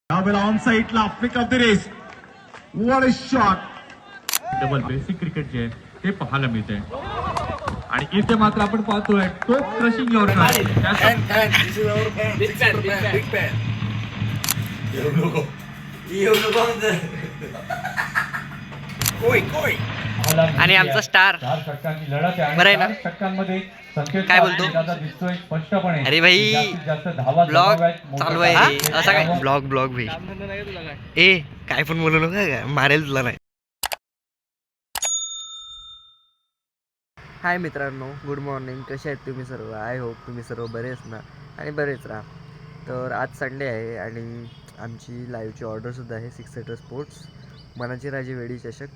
On साइडला pick of the race. What a shot. Double basic cricket जे आहे ते पाहायला मिळते आणि इथे मात्र आपण पाहतोय तो क्रशिंग आणि आमचा स्टार बरं आहे ना. काय बोलतो? अरे भाई ब्लॉग चालू आहे असा काय ब्लॉग भाई ए काय पण बोलू नका मारेल तुला नाही. हाय मित्रांनो, गुड मॉर्निंग. कसे आहेत तुम्ही सर्व? आय होप तुम्ही सर्व बरेच ना आणि बरेच राहा. तर आज संडे आहे आणि आमची लाईव्हची ऑर्डरसुद्धा आहे. 6 सीटर स्पोर्ट्स मनाची राजे वेडी चषक.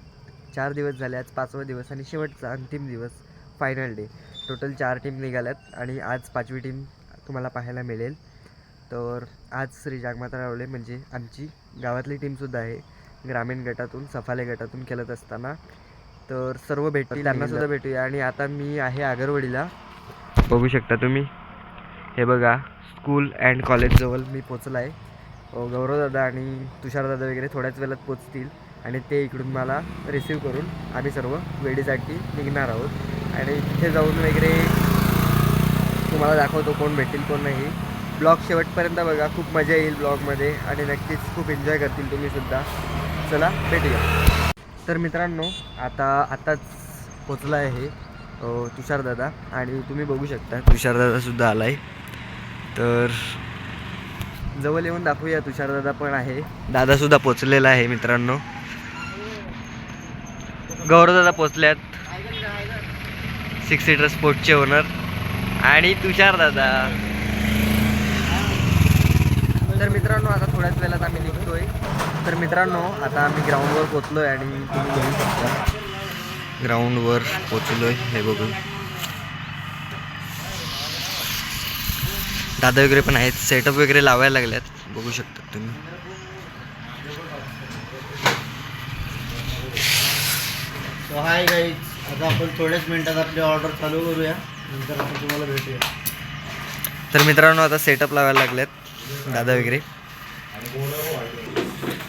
4 दिवस झाले, आज 5वा दिवस आणि शेवटचा अंतिम दिवस, फायनल डे. टोटल 4 टीम निघाल्यात आणि आज 5वी टीम तुम्हाला पाहायला मिळेल. तर आज श्री जागमाता रावले म्हणजे आमची गावातली टीमसुद्धा आहे. ग्रामीण गटातून सफाले गटातून खेळत असताना तर सर्व भेटतील, त्यांनासुद्धा भेटूया. आणि आता मी आहे आगरवाडीला, बघू शकता तुम्ही. हे बघा, स्कूल अँड कॉलेजजवळ मी पोचला आहे. गौरवदादा आणि तुषारदादा वगैरे थोड्याच वेळात पोचतील आणि ते इकडून मला रिसीव करून आम्ही सर्व वेडीसाठी निघणार आहोत. आणि तिथे जाऊन वगैरे तुम्हाला दाखवतो कोण भेटतील कोण नाही. ब्लॉग शेवटपर्यंत बघा, खूप मजा येईल ब्लॉगमध्ये आणि नक्कीच खूप एन्जॉय करतील तुम्हीसुद्धा. चला भेटूया. तर मित्रांनो, आताच पोचला आहे तुषारदादा आणि तुम्ही बघू शकता तुषारदादासुद्धा आला आहे. तर जवळ येऊन दाखवूया. तुषारदादा पण आहे, दादासुद्धा पोचलेला आहे मित्रांनो. गौरवदादा पोचल्यात, 6 सीटर स्पोर्ट्सचे ओनर आणि तुषारदादा. तर मित्रांनो, आता थोड्याच वेळात आम्ही निघतोय. तर मित्रांनो, आता आम्ही ग्राउंडवर पोचलो आहे आणि तुम्ही बघू शकता ग्राउंडवर पोचलो आहे. हे बघून दादा वगैरे पण आहेत, सेटअप वगैरे लावायला लागल्यात, बघू शकता तुम्ही. सो हाय गाईज, आता आपण थोड्याच मिनिटात आपली ऑर्डर चालू करूया, नंतर आपण तुम्हाला भेटूया. तर मित्रांनो, आता सेटअप लावायला लागल्यात दादा वगैरे.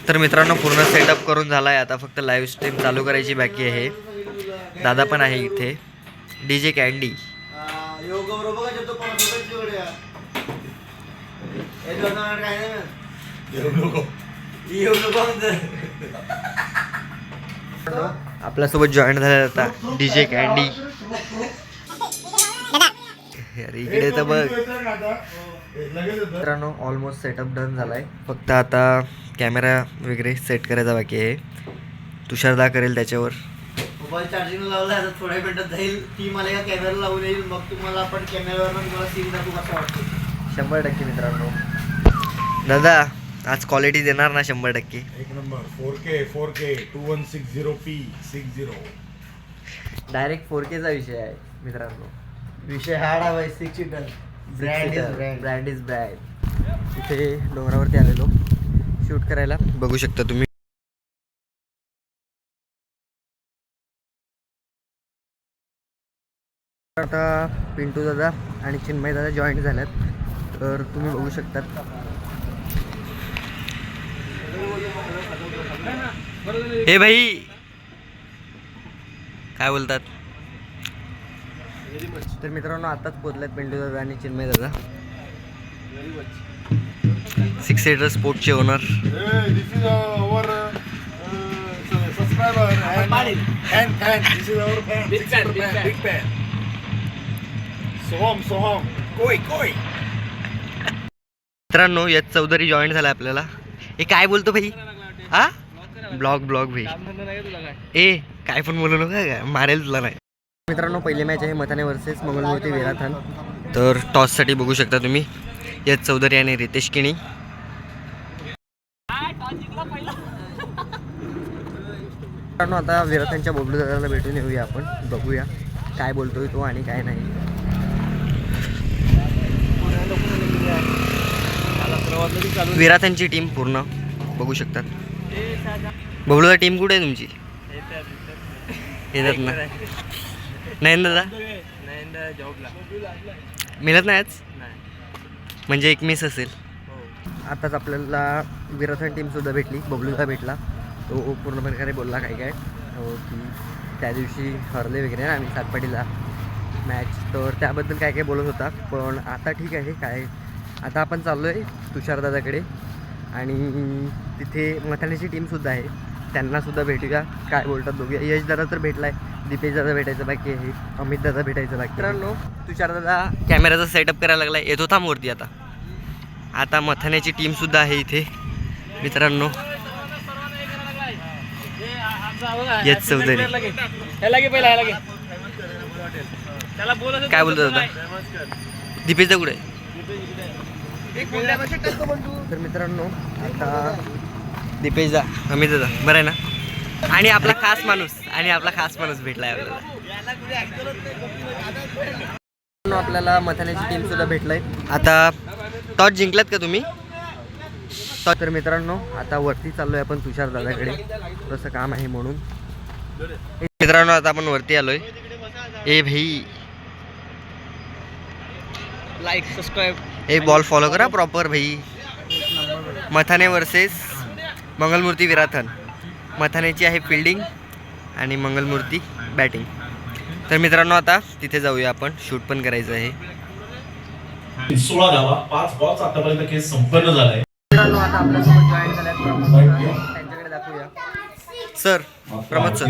तर मित्रांनो, पूर्ण सेटअप करून झाला आहे. आता फक्त लाईव्ह स्ट्रीम चालू करायची बाकी आहे. दादा पण आहे इथे, DJ कँडी. आपल्यासोबत जॉईन झाले आता DJ कँडी. अरे इकडे तर बघ मित्रांनो, ऑलमोस्ट सेटअप डन झाला आहे. फक्त आता कॅमेरा वगैरे सेट करायचा बाकी आहे. तुषारदा करेल त्याच्यावर. मोबाईल चार्जिंग लावला आहे, थोड्या मिनिटात जाईल. ती मला या कॅमेरा लावून येईल, मग तुम्हाला आपण कॅमेऱ्यावर तुम्हाला सीन दाखवू कसं वाटतं. 100% मित्रांनो. दादा आज क्वालिटी देणार ना 100%? एक नंबर. 4K 2160p 60. डायरेक्ट 4Kचा विषय आहे मित्रांनो. विषय हार्ड आहे. 6 सीटर ब्रँड इज ब्रँड. इथे डोंगरावरती आलेलो शूट करायला, बघू शकता तुम्ही. आता पिंटू दादा आणि चिन्मय दादा जॉईन झाल्यात, तर तुम्ही बघू शकता. हे भाई काय बोलतात? तर मित्रांनो, आताच पोचल्यात पिंटू दादा आणि चिन्मय दादा, 6 सीटर स्पोर्ट्सचे owner. This is our subscriber and fan. This is our fan. Big fan. Soham. Koi. मित्रांनो, यश चौधरी जॉईन झाला आपल्याला. हे काय बोलतो भाई? हा ब्लॉग भाई ए काय पण बोलू नका मारेल तुला नाही. मित्रांनो, पहिली मॅच आहे मथाने वर्सेस मंगलमूर्ती वेराथन. तर टॉससाठी बघू शकता तुम्ही यश चौधरी आणि रितेश किणी. मित्रांनो, आता वेराथनच्या बबलू दादाला भेटून येऊया आपण, बघूया काय बोलतोय तो आणि काय नाही. विराथनची टीम पूर्ण बघू शकतात. बबलूदा टीम कुठे आहे तुमची? येतात ना? नाही दादा, मिळत नाही आज म्हणजे एक मिस असेल. आताच आपल्याला विराथन टीमसुद्धा भेटली, बबलूदा भेटला. तो पूर्ण प्रकारे बोलला काय की त्या दिवशी हरले वगैरे ना आम्ही सातपाडीला मॅच, तर त्याबद्दल काय बोलत होता. पण आता ठीक आहे. आता आपण चाललो आहे तुषारदादाकडे आणि तिथे मथाण्याची टीमसुद्धा आहे, त्यांनासुद्धा भेटूया. काय बोलतात बघूया. यशदादा तर भेटला आहे, दीपेशदादा भेटायचं बाकी आहे, अमितदादा भेटायचं बाकी. मित्रांनो तुषारदादा कॅमेराचा सेटअप करायला लागला, येत होता मूर्ती. आता मथाण्याची टीमसुद्धा आहे इथे मित्रांनो. यश चौधरी काय बोलतो दादा, दीपेशदा कुठे. तर मित्रांनो आता दीपेशदा, अमितदा बरं आहे ना. आणि आपला खास माणूस भेटलाय आपल्याला मथाण्याची टीम सुद्धा भेटलाय. आता टॉस जिंकलात का तुम्ही. तर मित्रांनो आता वरती चाललोय आपण तुषार दादाकडे, तसं काम आहे म्हणून. मित्रांनो आता आपण वरती आलोय. ए भाई लाईक सबस्क्राईब एक बॉल फॉलो करा प्रॉपर भाई. मथाने वर्सेस मंगलमूर्ती विराथन. मथानेची आहे फिल्डिंग आणि मंगलमूर्ती बॅटिंग. तर मित्रांनो आता तिथे जाऊया आपण, शूट पण करायचं आहे. 16 धावा 5 बॉल्स आतापर्यंत खेळ संपन्न झालाय. मित्रांनो आता आपल्यासोबत जॉईन झाल्यात प्रमोद सर, त्यांच्याकडे दाखवूया. सर प्रमोद सर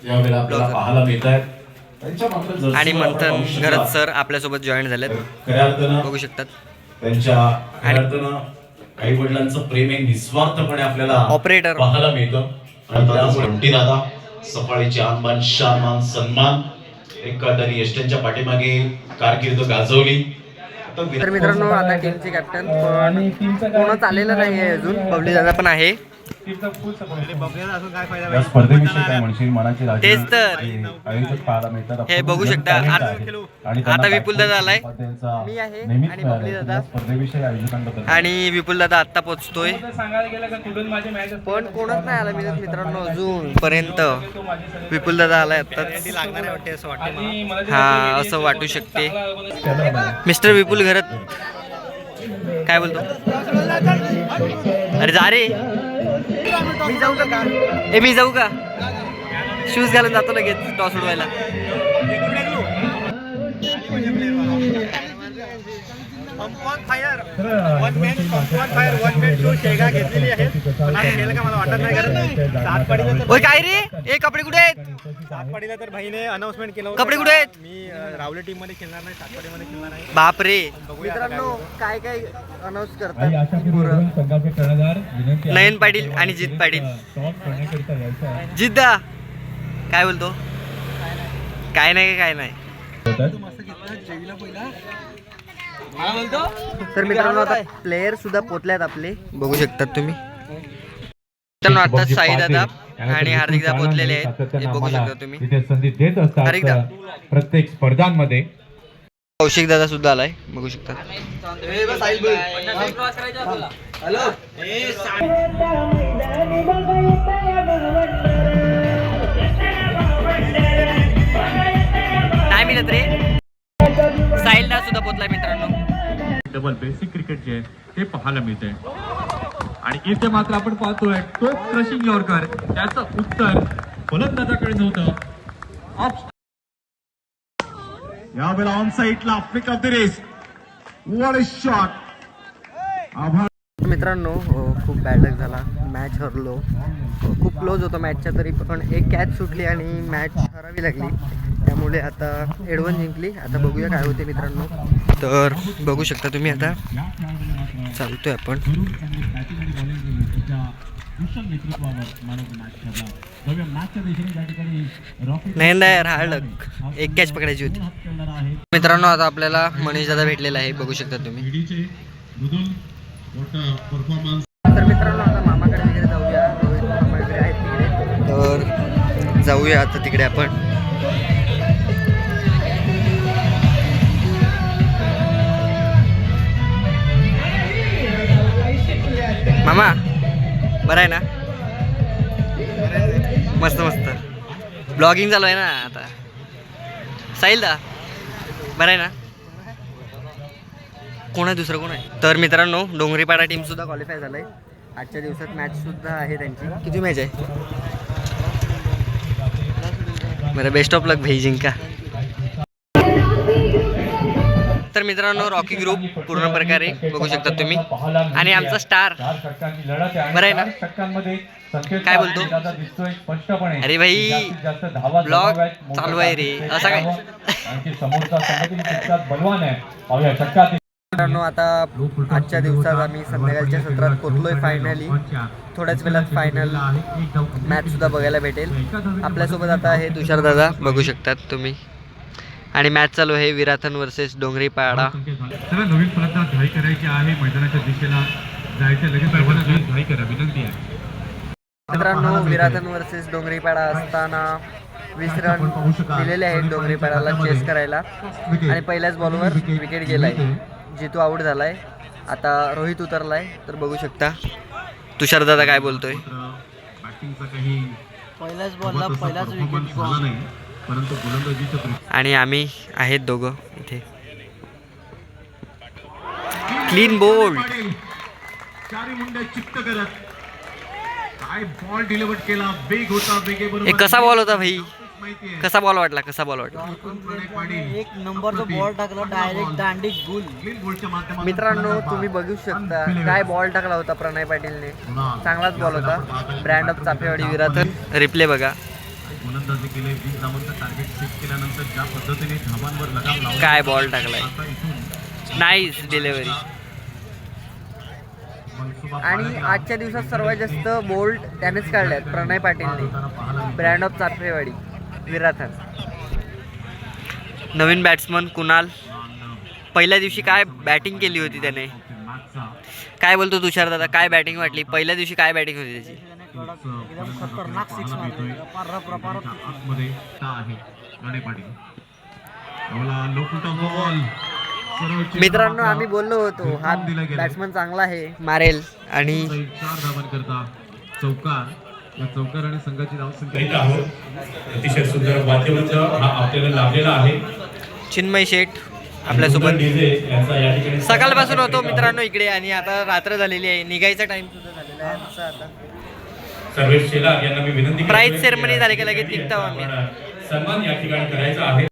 यावेळेला आपल्याला पाहायला मिळत आहेत त्यांच्या मात्र जर्सीवर आणि आपण मंथन पाहू शकता. घरत सर आपल्यासोबत जॉईन झालेत, खऱ्या अर्थानं बघू शकतात. त्यांच्या खऱ्या अर्थानं आई वडिलांचं प्रेम हे निस्वार्थपणे आपल्याला ऑपरेटर पाहायला मिळतं. आणि त्यामुळे दादा सफाळीचे आनमान शानमान सन्मान एखाद्याने यष्ट्यांच्या पाठीमागे कारकीर्द गाजवली. तर मित्रांनो आता टीमचे कॅप्टन पण कोणच आलेलं नाही आहे अजून. बबली दादा पण आहे. या स्पर्धेविषयी काय म्हणशील. मनाची राजधानी तेच तर. आयोजक पाहायला मिळतात. हे बघू शकता. आणि आता विपुल दादा आलाय, त्यांचा मी आहे नेहमीच आणि बबली दादा. या स्पर्धेविषयी आयोजकांबद्दल आणि विपुल दादा आत्ता पोहोचतोय, पण कोणच नाही आला मित्रांनो अजून पर्यंत. विपुल दादा आलाय आत्ताच. हा असं वाटू शकते. मिस्टर विपुल घरत काय बोलतो. अरे जा रे, मी जाऊ का. शूज घालून जातो लगेच टॉस उडवायला. ओय काय रे, ए कपडे कुठे आहेत. सातपाडीला तर भाईने अनाउन्समेंट केलं होतं. कपडे कुठे आहेत. मी रावले टीम मध्ये खेळणार नाही, सातपाडीमध्ये खेळणार आहे. बाप रे. मित्रांनो काय काय अनाउन्स आणि अशा करतात. पूर्व संघाचे कर्णधार विनंती आहे. नयन पाटील आणि जित पाटील. टॉस करण्याकरिता यायचं आहे. जिद्दा काय बोलतो. काय नाही. तर मित्रांनो आता प्लेयर सुद्धा पोचल्यात आपले, बघू शकतात तुम्ही. मित्रांनो आता साई दादा आणि हार्दिक दादा पोचलेले आहेत, हे बघू शकता तुम्ही. तिथे संधी देत हार्दिक दा. असतात प्रत्येक स्पर्धांमध्ये. कौशिक दादा सुद्धा आलाय, बघू शकता. नाही मिळत रे. साहिल दादा सुद्धा पोचलाय मित्रांनो. डबल बेसिक क्रिकेट जे आहे ते पाहायला मिळते. आणि इथे मात्र आपण पाहतोय टोप क्रशिंग यॉर्कर, त्याचं उत्तर फलंदाजाकडे नव्हतं. यावेळेला ऑन साईडला flick off the race. What a shot. मित्रांनो खूप बॅड लक झाला, मॅच हरलो. खूप क्लोज होतं मॅचच्या, तरी पण एक कॅच सुटली आणि मॅच हरावी लागली. त्यामुळे आता एडवन जिंकली. आता बघूया काय होते मित्रांनो. तर बघू शकता तुम्ही आता चालतोय आपण. नाही यार हार्ड लक, एक कॅच पकडायची होती. मित्रांनो आता आपल्याला मनीष दादा भेटलेला आहे, बघू शकता तुम्ही. तर मित्रांनो आता मामाकडे वगैरे जाऊया. रोहित मामा वगैरे आहेत तिकडे, तर जाऊया आता तिकडे आपण. मामा बरं आहे ना. मस्त ब्लॉगिंग चालू आहे ना आता. साहिल दा बरं आहे ना. कोण आहे दुसरं कोण आहे? तर मित्रांनो डोंगरीपाडा टीम सुद्धा क्वालिफाय झालंय. आजच्या दिवसात मॅच सुद्धा आहे त्यांची. किती मॅच आहे? बरं, बेस्ट ऑफ लक भाई, जिंका. तर मित्रांनो रॉकी ग्रुप पूर्ण प्रकारे बघू शकता तुम्ही. आणि आमचा स्टार बरं आहे ना? काय बोलतो? अरे भाई ब्लॉग चालू आहे रे, असं काय? मित्रांनो आता आजच्या दिवसात आम्ही संध्याकाळच्या सत्रात पोहोचलोय फायनली. थोड्याच वेळात फायनल मॅच सुद्धा बघायला भेटेल. आपल्यासोबत आता आहे तुषार दादा, बघू शकतात तुम्ही. आणि मॅच चालू आहे विराथन वर्सेस डोंगरीपाडा. चला नवीन फलंदाज घाई करायची आहे, मैदानाच्या दिशेला जायचं, लगेच सर्वांना घाई करा विनंती आहे. मित्रांनो विराथन वर्सेस डोंगरीपाडा असताना 20 रन दिलेले आहेत डोंगरीपाड्याला चेस करायला. आणि पहिल्याच बॉलवर विकेट गेलाय, जितू आऊट झालाय. आता रोहित उतरलाय, तर बघू शकता तुषार दादा काय बोलतोय. बॅटिंगचा काही पहिल्याच बॉलला पहिलाच विकेट झाला नाही, परंतु गोलंदाजीचं आणि आम्ही आहेत दोघं इथे. Clean bowled. चारी मुंड्या चित्त करत काय बॉल डिलिव्हर केला. वेग होता, वेगेबरोबर कसा बॉल होता भाई? माहिती आहे. कसा बॉल वाटला? कसा बॉल वाटला? प्रणय पाटील एक नंबरचा बॉल टाकला डायरेक्ट दांडी गुल. क्लीन बोलच्या माध्यमातून मित्रांनो तुम्ही बघू शकता काय बॉल टाकला होता प्रणय पाटीलने. चांगलाच बॉल होता. ब्रँड ऑफ चापेवाडी विराथन. रिप्ले बघा. गोलंदाजी केले. 20 धावांचं टार्गेट सेट केल्यानंतर ज्या पद्धतीने धावांवर लगाम लावला, काय बॉल टाकलाय. आता इथून नाईस डिलिव्हरी. मनसुबा आणि आजच्या दिवसात सर्वात जास्त बोल्ड त्यानेच काढल्यात प्रणय पाटीलने. ब्रँड ऑफ चापेवाडी विराथन. नवीन बॅट्समन कुणाल. पहिल्या दिवशी काय बॅटिंग केली होती त्याने. काय बोलतो तुषार दादा, काय बॅटिंग वाटली? पहिल्या दिवशी काय बॅटिंग होती त्याची? एकदम खतरनाक सिक्स मारले. आतमध्ये आहे प्रणय पाटील. आवला लोकुटा बॉल. मित्रांनो आम्ही बोललो होतो हा बॅट्समन चांगला आहे, मारेल. आणि 4 धावांकरता चौकार. या चौकार आणि संघाची धावसंख्या करीत आहोत. अतिशय सुंदर वाद्यमंत्र हा आपल्याला लाभलेला आहे. चिन्मय शेठ आपल्यासोबत डीजे यांचा या ठिकाणी सकाळपासून होतो मित्रांनो इकडे. आणि आता रात्र झालेली आहे, निघायचा टाइम सुद्धा झालेला आहे आमचा. आता सर्वेश शेलार यांना मी विनंती करतो प्राइज सेरेमनी झाली का लगेच निघतो आम्ही. सन्मान या ठिकाणी करायचा आहे.